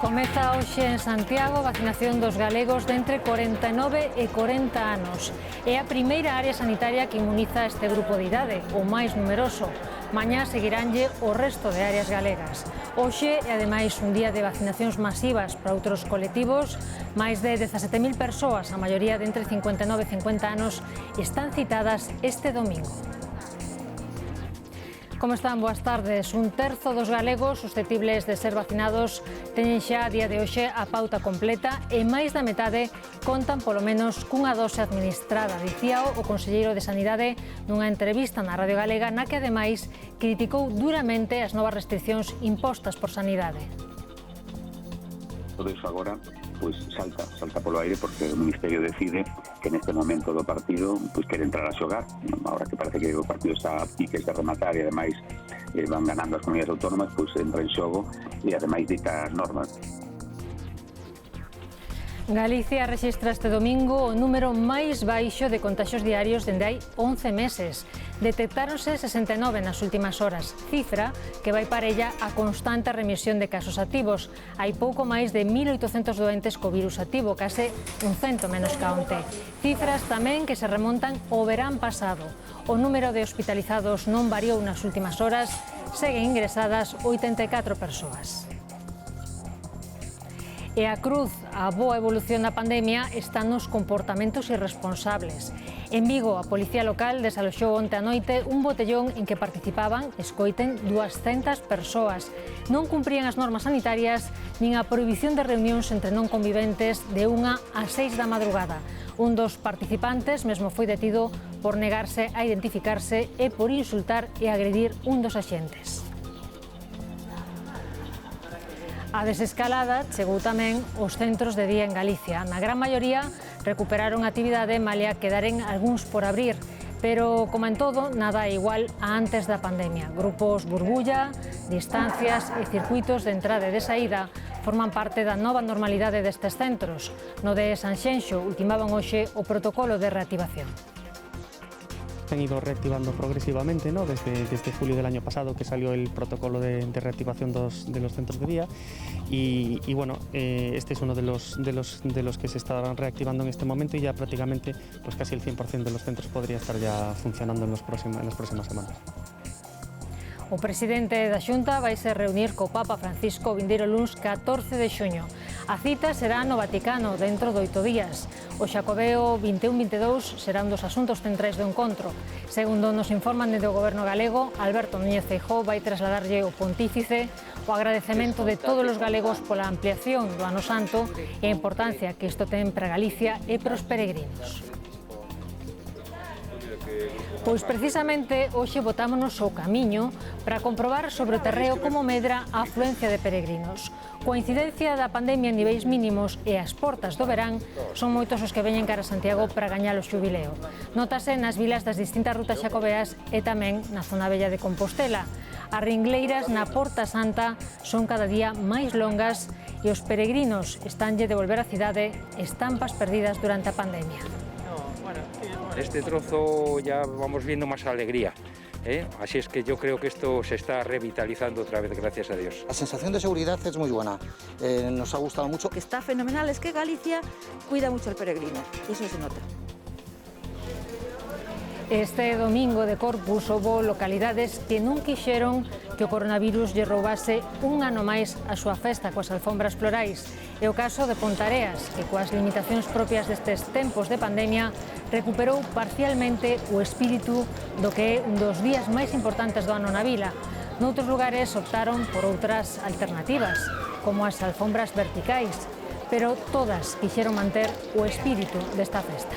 Comeza hoxe en Santiago a vacinación dos galegos de entre 49 e 40 anos. É a primeira área sanitaria que inmuniza este grupo de idade, o máis numeroso. Mañá seguiránlle o resto de áreas galegas. Hoxe é ademais un día de vacinacións masivas para outros colectivos. Máis de 17.000 persoas, a maioría de entre 59 e 50 anos, están citadas este domingo. Como están? Boas tardes. Un terzo dos galegos susceptibles de ser vacinados teñen xa a día de hoxe a pauta completa e máis da metade contan polo menos cunha dose administrada, dicía o conselleiro de Sanidade nunha entrevista na Radio Galega na que ademais criticou duramente as novas restriccións impostas por Sanidade. Todo iso agora salta polo aire porque o Ministerio decide que neste momento do partido quere entrar a xogar. Agora que parece que o partido está a piques de rematar e ademais van ganando as comunidades autónomas, entra en xogo e ademais dita as normas. Galicia rexistra este domingo o número máis baixo de contaxios diarios dende hai 11 meses. Detectáronse 69 nas últimas horas, cifra que vai parella a constante remisión de casos activos. Hai pouco máis de 1.800 doentes co virus activo, case un cento menos ca onte. Cifras tamén que se remontan ao verán pasado. O número de hospitalizados non variou nas últimas horas, seguen ingresadas 84 persoas. E a cruz, a boa evolución da pandemia está nos comportamentos irresponsables. En Vigo, a Policía Local desaloxou onte a noite un botellón en que participaban, escoiten, 200 persoas. Non cumprían as normas sanitarias nin a prohibición de reunións entre non conviventes de 1 a 6 da madrugada. Un dos participantes mesmo foi detido por negarse a identificarse e por insultar e agredir un dos axentes. A desescalada chegou tamén aos centros de día en Galicia. Na gran maioría recuperaron a actividade malia quedaren algúns por abrir, pero, como en todo, nada é igual a antes da pandemia. Grupos burbulla, distancias e circuitos de entrada e de saída forman parte da nova normalidade destes centros. No de Sanxenxo ultimaban hoxe o protocolo de reactivación. Se han ido reactivando progresivamente, ¿no? Desde julio del año pasado que salió el protocolo de reactivación de los centros de día y bueno, este es uno de los que se estarán reactivando en este momento y ya prácticamente casi el 100% de los centros podría estar ya funcionando en las próximas semanas. O presidente da Xunta vaise reunir co Papa Francisco o vindeiro luns 14 de xuño. A cita será no Vaticano dentro de 8 días. O Xacobeo 21-22 será un dos asuntos centrais do encontro. Segundo nos informan desde o Goberno galego, Alberto Núñez Feijóo vai trasladarlle ao pontífice o agradecemento de todos os galegos pola ampliación do Ano Santo e a importancia que isto ten para Galicia e para os peregrinos. Pois precisamente hoxe botámonos o camiño para comprobar sobre o terreo como medra a afluencia de peregrinos. Coa incidencia da pandemia en niveis mínimos e as portas do verán, son moitos os que veñen cara a Santiago para gañar o xubileo. Nótase nas vilas das distintas rutas xacobeas e tamén na zona bella de Compostela. As ringleiras na Porta Santa son cada día máis longas e os peregrinos estanlle de volver á cidade estampas perdidas durante a pandemia. Este trozo ya vamos viendo más alegría, así es que yo creo que esto se está revitalizando otra vez, gracias a Dios. La sensación de seguridad es muy buena, nos ha gustado mucho. Lo que está fenomenal es que Galicia cuida mucho al peregrino, y eso se nota. Este domingo de Corpus houbo localidades que non quixeron que o coronavirus lle roubase un ano máis a súa festa coas alfombras florais. É o caso de Pontareas, que coas limitacións propias destes tempos de pandemia recuperou parcialmente o espírito do que é un dos días máis importantes do ano na vila. Noutros lugares optaron por outras alternativas, como as alfombras verticais, pero todas quixeron manter o espírito desta festa.